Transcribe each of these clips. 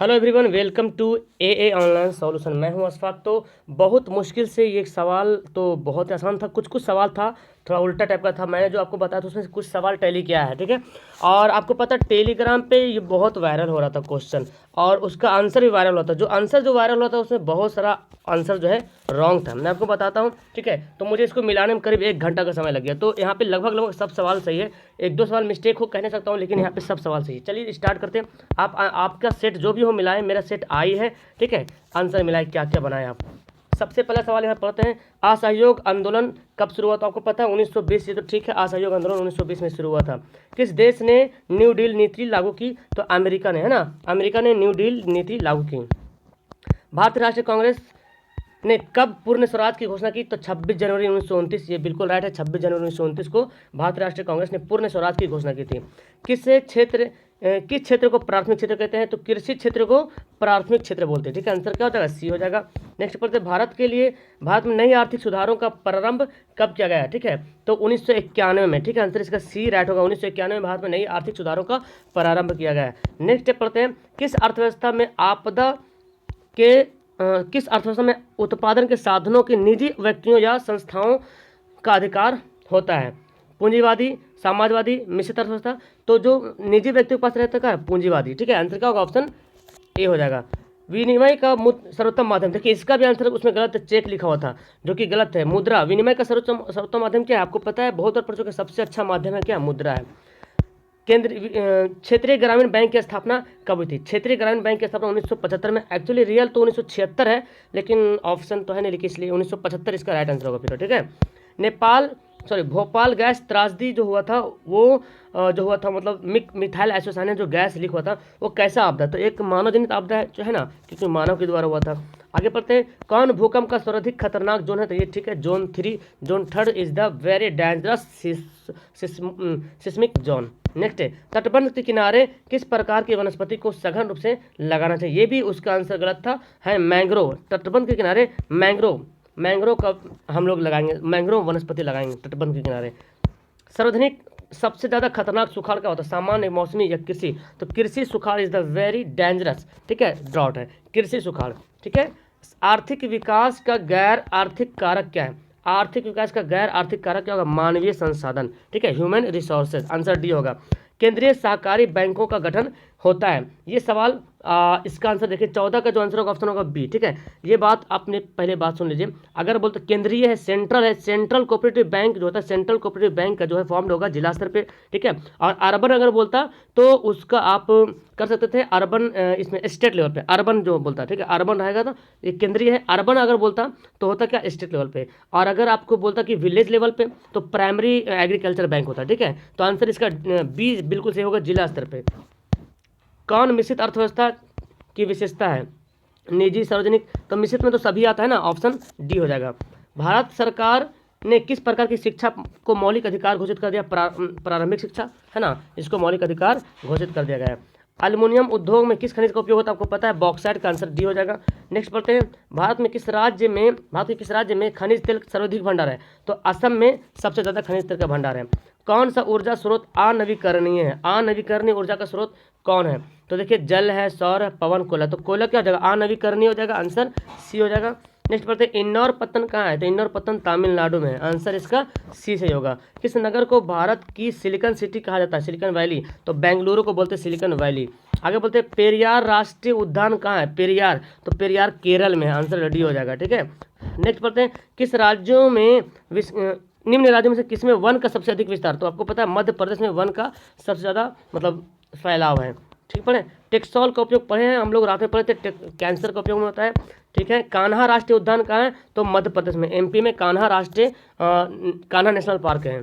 Hello everyone, welcome to a online solution. मैं हूं अशफाक। तो बहुत मुश्किल से ये सवाल तो बहुत ही आसान था, कुछ कुछ सवाल था थोड़ा उल्टा टाइप का था। मैंने जो आपको बताया था उसमें से कुछ सवाल टैली किया है, ठीक है। और आपको पता है टेलीग्राम पे ये बहुत वायरल हो रहा था क्वेश्चन, और उसका आंसर भी वायरल हुआ था। जो आंसर जो वायरल हुआ था उसमें बहुत सारा आंसर जो है रॉन्ग था। मैं आपको बताता हूँ, ठीक है। तो मुझे इसको मिलाने में करीब 1 घंटा का समय लग गया। तो यहाँ पे लगभग लगभग सब सवाल सही है, एक दो सवाल मिस्टेक हो कह नहीं सकता हूँ, लेकिन यहाँ पे सब सवाल सही है। चलिए स्टार्ट करते हैं। आपका सेट जो भी हो मिलाएं, मेरा सेट आई है, ठीक है। आंसर मिलाएं क्या क्या बनाए आप। सबसे पहला सवाल यहाँ पढ़ते हैं, असहयोग आंदोलन कब शुरू हुआ? तो आपको पता है 1920। ये तो ठीक है, असहयोग आंदोलन 1920 में शुरू हुआ था। किस देश ने न्यू डील नीति लागू की? तो अमेरिका ने, है ना। अमेरिका ने न्यू डील नीति लागू की। भारतीय राष्ट्रीय कांग्रेस ने कब पूर्ण स्वराज की घोषणा की? तो 26 जनवरी 1929। ये बिल्कुल राइट है, 26 जनवरी 1929 को भारतीय राष्ट्रीय कांग्रेस ने पूर्ण स्वराज की घोषणा की थी। किस क्षेत्र को प्राथमिक क्षेत्र कहते हैं? तो कृषि क्षेत्र को प्राथमिक क्षेत्र बोलते हैं, ठीक है। आंसर क्या हो जाएगा? सी हो जाएगा। नेक्स्ट पढ़ते हैं, भारत में नई आर्थिक सुधारों का प्रारंभ कब किया गया? ठीक है, तो 1991 में, ठीक है। आंसर इसका सी राइट होगा। 1991 में भारत में नई आर्थिक सुधारों का प्रारंभ किया गया है। नेक्स्ट पढ़ते हैं, किस अर्थव्यवस्था में उत्पादन के साधनों के निजी व्यक्तियों या संस्थाओं का अधिकार होता है? पूंजीवादी, समाजवादी, मिश्रित अर्थव्यवस्था। तो जो निजी व्यक्तियों के पास रहता है पूंजीवादी, ठीक है। आंसर क्या होगा? ऑप्शन ए हो जाएगा। विनिमय का सर्वोत्तम माध्यम, देखिए इसका भी आंसर उसमें गलत चेक लिखा हुआ था, जो कि गलत है। मुद्रा, विनिमय का सर्वोत्तम माध्यम क्या है? आपको पता है, बहुत बार पढ़ चुके, सबसे अच्छा माध्यम है क्या? मुद्रा है। क्षेत्रीय ग्रामीण बैंक की स्थापना कब हुई थी? क्षेत्रीय ग्रामीण बैंक की स्थापना 1975 में। एक्चुअली रियल तो 1976 है, लेकिन ऑप्शन तो है नहीं लिखी, इसलिए 1975 इसका राइट आंसर होगा फिर, ठीक है। भोपाल गैस त्रासदी जो हुआ था वो जो हुआ था, मतलब मिथाइल आइसोसाइनेट जो गैस लीक हुआ था, वो कैसा आपदा? तो एक मानव जनित आपदा है, जो है ना, क्योंकि मानव के द्वारा हुआ था। आगे पढ़ते हैं, कौन भूकंप का सर्वाधिक खतरनाक जोन है? तो ये ठीक है, zone 3, zone 3 is the very dangerous seismic zone. Next है, तटबंध के किनारे किस प्रकार की वनस्पति को सघन रूप से लगाना चाहिए? ये भी उसका आंसर गलत था, है मैंग्रोव। तटबंध के किनारे मैंग्रोव का हम लोग लगाएंगे, मैंग्रोव वनस्पति लगाएंगे तटबंध के किनारे। सार्वजनिक सबसे ज़्यादा खतरनाक सुखाड़ क्या होता है? सामान्य, मौसमी या कृषि? तो कृषि सुखाड़ इज द वेरी डेंजरस, ठीक है। ड्रॉट है कृषि सुखाड़, ठीक है। आर्थिक विकास का गैर आर्थिक कारक क्या है? आर्थिक विकास का गैर आर्थिक कारक क्या होगा? मानवीय संसाधन, ठीक है, ह्यूमन रिसोर्सेज। आंसर डी होगा। केंद्रीय सहकारी बैंकों का गठन होता है? ये सवाल इसका आंसर देखिए, 14 का जो आंसर होगा ऑप्शन होगा बी, ठीक है। ये बात आपने पहले बात सुन लीजिए। अगर बोलते केंद्रीय है, सेंट्रल है, सेंट्रल कोऑपरेटिव बैंक जो होता है, सेंट्रल कोऑपरेटिव बैंक का जो है फॉर्म होगा जिला स्तर पे, ठीक है। और अर्बन अगर बोलता तो उसका आप कर सकते थे अर्बन, इसमें स्टेट लेवल पे अर्बन जो बोलता है, ठीक है। अर्बन रहेगा तो ये केंद्रीय है। अर्बन अगर बोलता तो होता क्या? स्टेट लेवल पे। और अगर आपको बोलता कि विलेज लेवल पे तो प्राइमरी एग्रीकल्चर बैंक होता है, ठीक है। तो आंसर इसका बी बिल्कुल सही होगा, जिला स्तर पे। कौन मिश्रित अर्थव्यवस्था की विशेषता है? निजी, सार्वजनिक? तो मिश्रित में तो सभी आता है ना, ऑप्शन डी हो जाएगा। भारत सरकार ने किस प्रकार की शिक्षा को मौलिक अधिकार घोषित कर दिया? प्रारंभिक शिक्षा, है ना, इसको मौलिक अधिकार घोषित कर दिया गया है। एल्युमिनियम उद्योग में किस खनिज का उपयोग होता है? आपको पता है, बॉक्साइट का आंसर डी हो जाएगा। नेक्स्ट पढ़ते हैं, भारत के किस राज्य में खनिज तेल सर्वाधिक भंडार है? तो असम में सबसे ज़्यादा खनिज तेल का भंडार है। कौन सा ऊर्जा स्रोत अनवीकरणीय है? अनवीकरणीय ऊर्जा का स्रोत कौन है? तो देखिए, जल है, सौर है, पवन, कोयला। तो कोयला क्या हो जाएगा? अनवीकरणीय हो जाएगा, आंसर सी हो जाएगा। नेक्स्ट पढ़ते हैं, इंदौर पत्तन कहाँ है? तो इंदौर पत्तन तमिलनाडु में है, आंसर इसका सी से होगा। किस नगर को भारत की सिलिकॉन सिटी कहा जाता है? Silicon valley. तो बेंगलुरु को बोलते हैं सिलिकॉन वैली। आगे बोलते हैं, पेरियार राष्ट्रीय उद्यान कहाँ है? पेरियार, तो पेरियार केरल में है, आंसर रेडी हो जाएगा, ठीक है। नेक्स्ट पढ़ते हैं, किस राज्यों में निम्न राज्यों में से किसमें वन का सबसे अधिक विस्तार? तो आपको पता है मध्य प्रदेश में वन का सबसे ज़्यादा मतलब फैलाव है, ठीक पढ़े। टेक्सॉल का उपयोग पढ़े हैं हम लोग, रात में पढ़े थे, कैंसर का उपयोग में होता है, ठीक है। कान्हा राष्ट्रीय उद्यान कहाँ है? तो मध्य प्रदेश में, एमपी में कान्हा नेशनल पार्क है।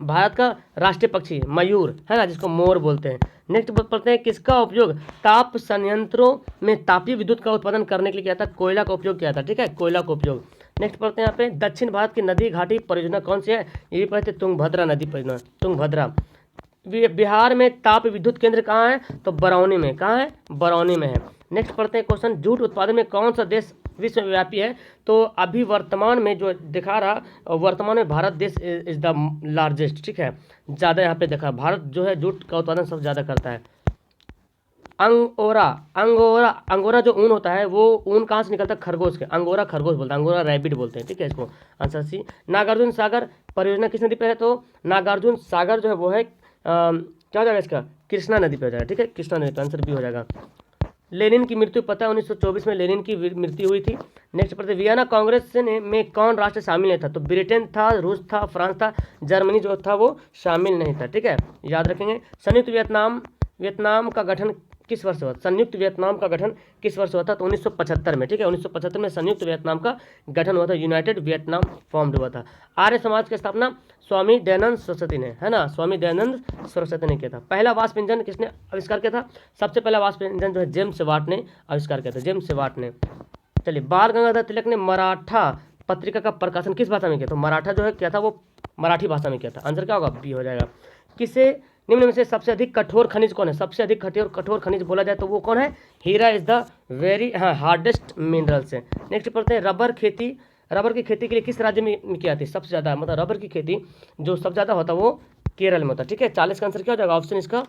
भारत का राष्ट्रीय पक्षी मयूर, है ना, जिसको मोर बोलते हैं। नेक्स्ट पढ़ते हैं, किसका उपयोग ताप संयंत्रों में तापीय विद्युत का उत्पादन करने के लिए किया था? कोयला का उपयोग किया था, ठीक है, कोयला का उपयोग। नेक्स्ट पढ़ते हैं यहाँ पे, दक्षिण भारत की नदी घाटी परियोजना कौन सी है? ये पढ़ते तुंगभद्रा नदी परियोजना, तुंगभद्रा। बिहार में ताप विद्युत केंद्र कहाँ है? तो बरौनी में। कहाँ है? बरौनी में है। नेक्स्ट पढ़ते हैं क्वेश्चन, जूट उत्पादन में कौन सा देश विश्वव्यापी है? तो अभी वर्तमान में जो दिखा रहा, वर्तमान में भारत देश इज द लार्जेस्ट, ठीक है, ज़्यादा यहाँ पे देखा, भारत जो है जूट का उत्पादन सबसे ज़्यादा करता है। अंगोरा। अंगोरा, अंगोरा जो ऊन होता है वो ऊन कहाँ से निकलता है? खरगोश के। अंगोरा खरगोश बोलते हैं, अंगोरा रैबिट बोलते हैं, ठीक है इसको। Answer C. नागार्जुन सागर परियोजना किस नदी पर है? तो नागार्जुन सागर जो है वो है क्या हो जाएगा इसका? कृष्णा नदी पे हो जाएगा, ठीक है, कृष्णा नदी पे। आंसर बी हो जाएगा। लेनिन की मृत्यु पता है 1924 में लेनिन की मृत्यु हुई थी। नेक्स्ट पढ़ते वियना कांग्रेस में कौन राष्ट्र शामिल नहीं था? तो ब्रिटेन था, रूस था, फ्रांस था, जर्मनी जो था वो शामिल नहीं था, ठीक है, याद रखेंगे। संयुक्त वियतनाम का गठन किस वर्ष हुआ? संयुक्त वियतनाम का गठन किस वर्ष हुआ था? तो 1975 में, ठीक है, 1975 में संयुक्त वियतनाम का गठन हुआ था, यूनाइटेड वियतनाम फॉर्म्ड हुआ था। आर्य समाज की स्थापना स्वामी दयानंद सरस्वती ने, है ना, स्वामी दयानंद सरस्वती ने किया था। पहला वाष्प इंजन किसने आविष्कार किया था? सबसे पहला वाष्प इंजन जो है जेम्स वाट ने आविष्कार किया था, जेम्स वाट ने। चलिए, बाल गंगाधर तिलक ने मराठा पत्रिका का प्रकाशन किस भाषा में किया? तो मराठा जो है क्या था वो मराठी भाषा में किया था। आंसर क्या होगा? बी हो जाएगा। किसे निम्न में से सबसे अधिक कठोर खनिज कौन है? सबसे अधिक कठोर खनिज बोला जाए तो वो कौन है? हीरा is the very hardest minerals है। नेक्स्ट पढ़ते हैं रबर की खेती के लिए किस राज्य में की जाती है सबसे ज़्यादा? मतलब रबर की खेती जो सबसे ज़्यादा होता है वो केरल में होता है, ठीक है। 40 का आंसर क्या हो जाएगा? ऑप्शन इसका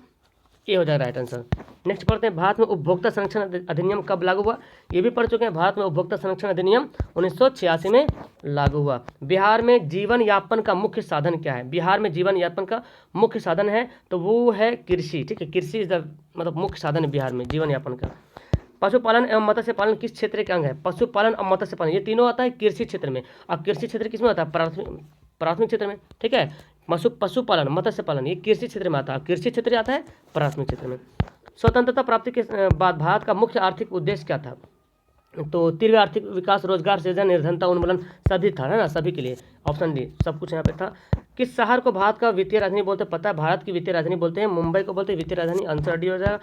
ए हो जाएगा राइट आंसर। नेक्स्ट पढ़ते हैं भारत में उपभोक्ता संरक्षण अधिनियम कब लागू हुआ? ये भी पढ़ चुके हैं। भारत में उपभोक्ता संरक्षण अधिनियम 1986 में लागू हुआ। बिहार में जीवन यापन का मुख्य साधन क्या है? बिहार में जीवन यापन का मुख्य साधन है तो वो है कृषि, ठीक है, कृषि इज द मतलब मुख्य साधन है बिहार में जीवन यापन का। पशुपालन एवं मत्स्य पालन किस क्षेत्र के अंग है? पशुपालन और मत्स्य पालन ये तीनों आता है कृषि क्षेत्र में। और कृषि क्षेत्र किस में आता है? प्राथमिक क्षेत्र में, ठीक है। पशुपालन मत्स्य पालन ये कृषि क्षेत्र में आता है, कृषि क्षेत्र आता है प्राथमिक क्षेत्र में। स्वतंत्रता प्राप्ति के बाद भारत का मुख्य आर्थिक उद्देश्य क्या था? तो तीव्र आर्थिक विकास, रोजगार सृजन, निर्धनता उन्मूलन सभी था, है ना, सभी के लिए। ऑप्शन डी सब कुछ यहाँ पे था। किस शहर को भारत का वित्तीय राजधानी बोलते हैं? पता है, भारत की वित्तीय राजधानी बोलते हैं मुंबई को बोलते हैं वित्तीय राजधानी। आंसर डी हो जाएगा।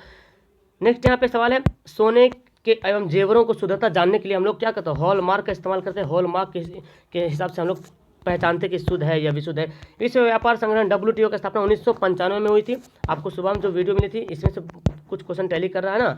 नेक्स्ट यहाँ पे सवाल है, सोने के एवं जेवरों को शुद्धता जानने के लिए हम लोग क्या करते हैं? हॉलमार्क का इस्तेमाल करते हैं। हॉलमार्क के हिसाब से हम लोग पहचानते कि शुद्ध है या विशुद्ध है। विश्व व्यापार संगठन WTO की स्थापना 1995 में हुई थी। आपको सुबह में जो वीडियो मिली थी इसमें से कुछ क्वेश्चन टैली कर रहा है ना।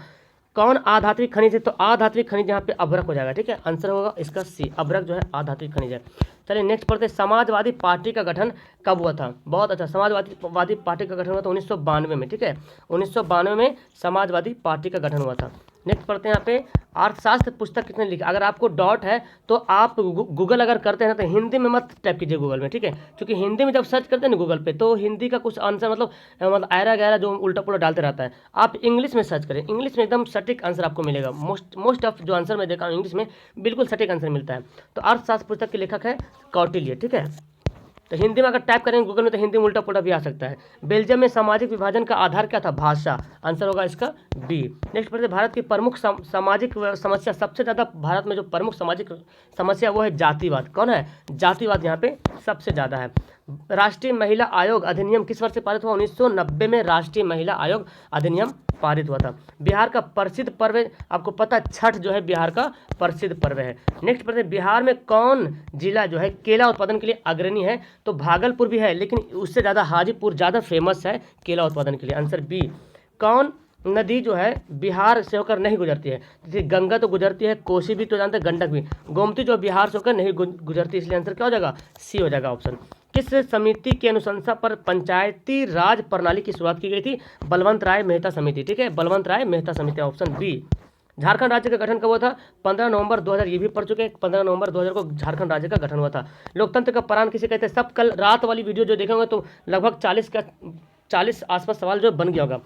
कौन अधात्विक खनिज है? तो अधात्विक खनिज यहाँ पे अभ्रक हो जाएगा, ठीक है, आंसर होगा इसका सी, अभ्रक जो है अधात्विक खनिज है। चलिए नेक्स्ट पढ़ते हैं, समाजवादी पार्टी का गठन कब हुआ था? बहुत अच्छा, समाजवादी पार्टी का गठन हुआ था 1992 में, ठीक है, 1992 में समाजवादी पार्टी का गठन हुआ था। नेक्स्ट पढ़ते हैं यहाँ पे, अर्थशास्त्र पुस्तक किसने लिखा? अगर आपको डाउट है तो आप गूगल अगर करते हैं ना तो हिंदी में मत टाइप कीजिए गूगल में, ठीक है, क्योंकि हिंदी में जब सर्च करते हैं ना गूगल पे तो हिंदी का कुछ आंसर मतलब आयरा गहरा जो उल्टा पुल्टा डालते रहता है। आप इंग्लिश में सर्च करें, इंग्लिश में एकदम सटीक आंसर आपको मिलेगा। मोस्ट ऑफ जो आंसर मैं देखा हूँ इंग्लिश में बिल्कुल सटीक आंसर मिलता है। तो अर्थशास्त्र पुस्तक के लेखक है कौटिल्य, ठीक है। तो हिंदी में अगर टाइप करेंगे गूगल में तो हिंदी में उल्टा पुल्टा भी आ सकता है। बेल्जियम में सामाजिक विभाजन का आधार क्या था? भाषा, आंसर होगा इसका बी। नेक्स्ट पढ़ते भारत की प्रमुख सामाजिक समस्या, सबसे ज़्यादा भारत में जो प्रमुख सामाजिक समस्या वो है जातिवाद। कौन है? जातिवाद यहाँ पे सबसे ज़्यादा है। राष्ट्रीय महिला आयोग अधिनियम किस वर्ष से पारित हुआ? 1990 में राष्ट्रीय महिला आयोग अधिनियम पारित हुआ था। बिहार का प्रसिद्ध पर्व आपको पता है छठ जो है बिहार का प्रसिद्ध पर्व है। नेक्स्ट पढ़ते हैं, बिहार में कौन जिला जो है केला उत्पादन के लिए अग्रणी है? तो भागलपुर भी है लेकिन उससे ज़्यादा हाजीपुर ज़्यादा फेमस है केला उत्पादन के लिए, आंसर बी। कौन नदी जो है बिहार से होकर नहीं गुजरती है? जैसे गंगा तो गुजरती है, कोसी भी तो जानते हैं, गंडक भी, गोमती जो बिहार से होकर नहीं गुजरती, इसलिए आंसर क्या हो जाएगा? सी हो जाएगा ऑप्शन। किस समिति की अनुशंसा पर पंचायती राज प्रणाली की शुरुआत की गई थी? बलवंत राय मेहता समिति, ठीक है, बलवंत राय मेहता समिति, ऑप्शन बी। झारखंड राज्य का गठन कब हुआ था? 15 नवंबर 2000, ये भी पढ़ चुके हैं, 15 नवंबर 2000 को झारखंड राज्य का गठन हुआ था। लोकतंत्र का प्राण किसे कहते हैं? सब कल रात वाली वीडियो जो देखेंगे तो लगभग 40 आसपास सवाल जो बन गया होगा।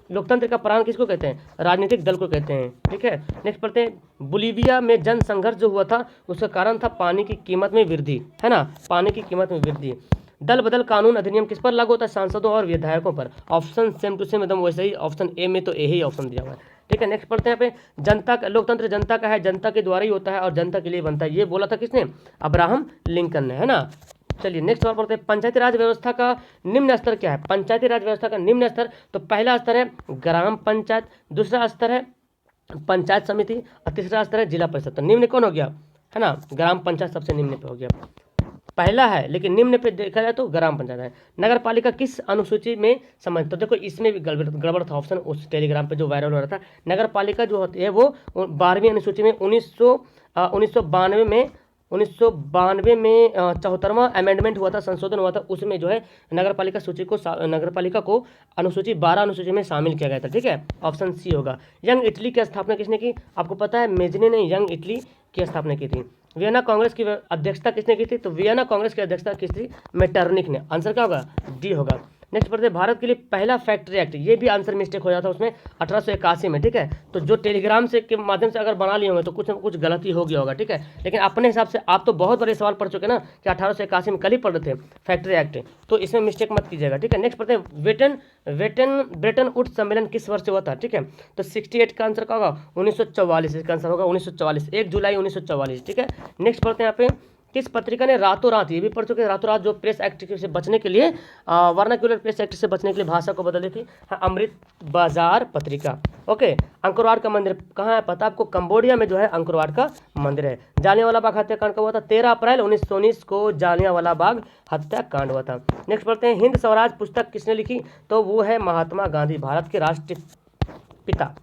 लोकतंत्र का प्राण किसको कहते हैं? राजनीतिक दल को कहते हैं, ठीक है। नेक्स्ट पढ़ते हैं, बोलीविया में जन संघर्ष जो हुआ था उसका कारण था पानी की कीमत में वृद्धि, है ना, पानी की कीमत में वृद्धि। दल बदल कानून अधिनियम किस पर लागू होता है? सांसदों और विधायकों पर। ऑप्शन सेम टू सेम एकदम वैसे ही, ऑप्शन ए में तो ए ही ऑप्शन दिया हुआ है, ठीक है। नेक्स्ट पढ़ते हैं यहाँ पे, जनता का लोकतंत्र जनता का है, जनता के द्वारा ही होता है और जनता के लिए बनता है, ये बोला था किसने? अब्राहम लिंकन ने, है ना। चलिए नेक्स्ट सवाल पढ़ते हैं, पंचायती राज व्यवस्था का निम्न स्तर क्या है? पंचायती राज व्यवस्था का निम्न स्तर, तो पहला स्तर है ग्राम पंचायत, दूसरा स्तर है पंचायत समिति और तीसरा स्तर है जिला परिषद। तो निम्न कौन हो गया? है ना, ग्राम पंचायत सबसे निम्न पे हो गया, पहला है लेकिन निम्न पे देखा जाए तो ग्राम पंचायत है। नगर पालिका किस अनुसूची में सम्मिलित? तो देखो इसमें भी गड़बड़ था ऑप्शन, उस टेलीग्राम पे जो वायरल हो रहा था। नगर पालिका जो होती है वो 12वीं अनुसूची में 1992 में 1992 में 74वां अमेंडमेंट हुआ था, संशोधन हुआ था, उसमें जो है नगरपालिका को अनुसूची 12 अनुसूची में शामिल किया गया था। ठीक है, ऑप्शन सी होगा। यंग इटली की स्थापना किसने की? आपको पता है मेजनी ने यंग इटली की स्थापना की थी। वियना कांग्रेस की अध्यक्षता किसने की थी? तो वियना कांग्रेस की अध्यक्षता किस थी? मेटरनिक ने। आंसर क्या होगा? डी होगा। नेक्स्ट पढ़ते हैं, भारत के लिए पहला फैक्ट्री एक्ट, ये भी आंसर मिस्टेक हो जाता है उसमें 1881 में। ठीक है, तो जो टेलीग्राम से के माध्यम से अगर बना लिए होंगे तो कुछ न कुछ गलती हो गया होगा। ठीक है, लेकिन अपने हिसाब से आप तो बहुत बड़े सवाल पढ़ चुके ना कि 1881 में कल ही पढ़ रहे थे फैक्ट्री एक्ट, तो इसमें मिस्टेक मत कीजिएगा। ठीक है, नेक्स्ट पढ़ते हैं, ब्रेटन वुड्स सम्मेलन किस वर्ष से हुआ था? ठीक है, तो 68 का आंसर क्या होगा? 1944, इसका आंसर होगा 1944, 1 जुलाई 1944। ठीक है, नेक्स्ट पढ़ते हैं यहाँ पे, किस पत्रिका ने रातों रात, ये भी पढ़ चुके हैं, रातों रात जो प्रेस एक्ट से बचने के लिए वर्नाक्युलर प्रेस एक्ट से बचने के लिए भाषा को बदल दी थी? हाँ, अमृत बाजार पत्रिका। ओके, अंकुरवाड का मंदिर कहाँ है? पता आपको, कंबोडिया में जो है अंकुरवाड का मंदिर है। जालियांवाला बाग हत्याकांड कब हुआ था? 13 अप्रैल 1919 को जालियांवाला बाग हत्याकांड हुआ था। नेक्स्ट पढ़ते हैं, हिंद स्वराज पुस्तक किसने लिखी? तो वो है महात्मा गांधी, भारत के राष्ट्रपिता।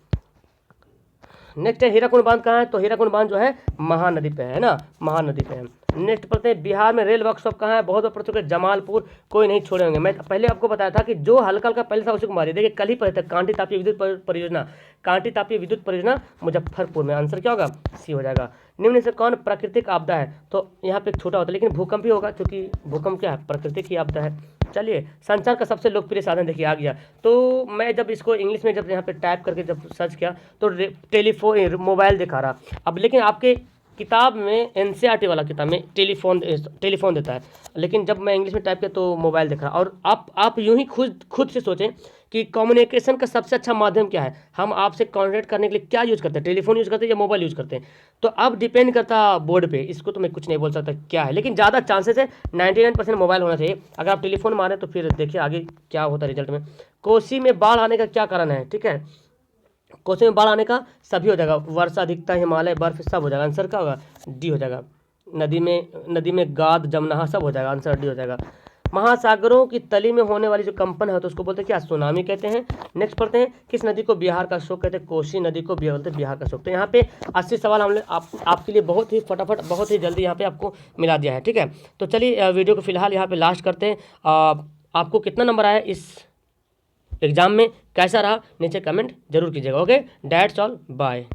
नेक्स्ट है, हीराकुंड बांध कहाँ है? तो हीराकुंड बांध जो है महानदी पे है ना, महानदी पे है। नेक्स्ट पढ़ते हैं, बिहार में रेल वर्कशॉप कहाँ है? बहुत पढ़ चुके, जमालपुर, कोई नहीं छोड़े होंगे। मैं पहले आपको बताया था कि जो हल्का हल्का पहले था उसी को मारिए। देखिए कल ही पढ़े थे, कांटी तापीय विद्युत परियोजना, कांटी तापीय विद्युत परियोजना मुजफ्फरपुर में। आंसर क्या होगा? सी हो जाएगा। निम्न से कौन प्राकृतिक आपदा है? तो यहाँ पे एक छोटा होता है लेकिन भूकंप ही होगा, क्योंकि भूकंप क्या है? प्राकृतिक ही आपदा है। चलिए, संचार का सबसे लोकप्रिय साधन देखिए आ गया। तो मैं जब इसको इंग्लिश में जब यहाँ पे टाइप करके जब सर्च किया तो टेलीफोन, मोबाइल दिखा रहा। अब लेकिन आपके किताब में, एनसीईआरटी वाला किताब में टेलीफोन देता है, लेकिन जब मैं इंग्लिश में टाइप किया तो मोबाइल दिख रहा। और आप यूं ही खुद से सोचें कि कम्युनिकेशन का सबसे अच्छा माध्यम क्या है? हम आपसे कॉन्टेक्ट करने के लिए क्या यूज़ करते हैं? टेलीफोन यूज़ करते हैं या मोबाइल यूज़ करते हैं? तो अब डिपेंड करता बोर्ड पे, इसको तो मैं कुछ नहीं बोल सकता क्या है, लेकिन ज़्यादा चांसेस है 99% मोबाइल होना चाहिए। अगर आप टेलीफोन मारें तो फिर देखिए आगे क्या होता है रिजल्ट में। कोसी में बाढ़ आने का क्या कारण है? ठीक है, कोसी में बाढ़ आने का सभी हो जाएगा, वर्षा अधिकता, हिमालय, बर्फ, सब हो जाएगा। आंसर क्या होगा? डी हो जाएगा। नदी में गाद जमना, सब हो जाएगा। आंसर डी हो जाएगा। महासागरों की तली में होने वाली जो कंपन है तो उसको बोलते हैं क्या? सुनामी कहते हैं। नेक्स्ट पढ़ते हैं, किस नदी को बिहार का शोक कहते हैं? कोसी नदी को बोलते हैं बिहार का शोक। तो यहाँ पे 80 सवाल हमने आपके लिए बहुत ही फटाफट, बहुत ही जल्दी यहाँ पे आपको मिला दिया है। ठीक है, तो चलिए वीडियो को फिलहाल यहाँ पे लास्ट करते हैं। आपको कितना नंबर आया इस एग्जाम में, कैसा रहा नीचे कमेंट जरूर कीजिएगा। Okay, that's all, bye.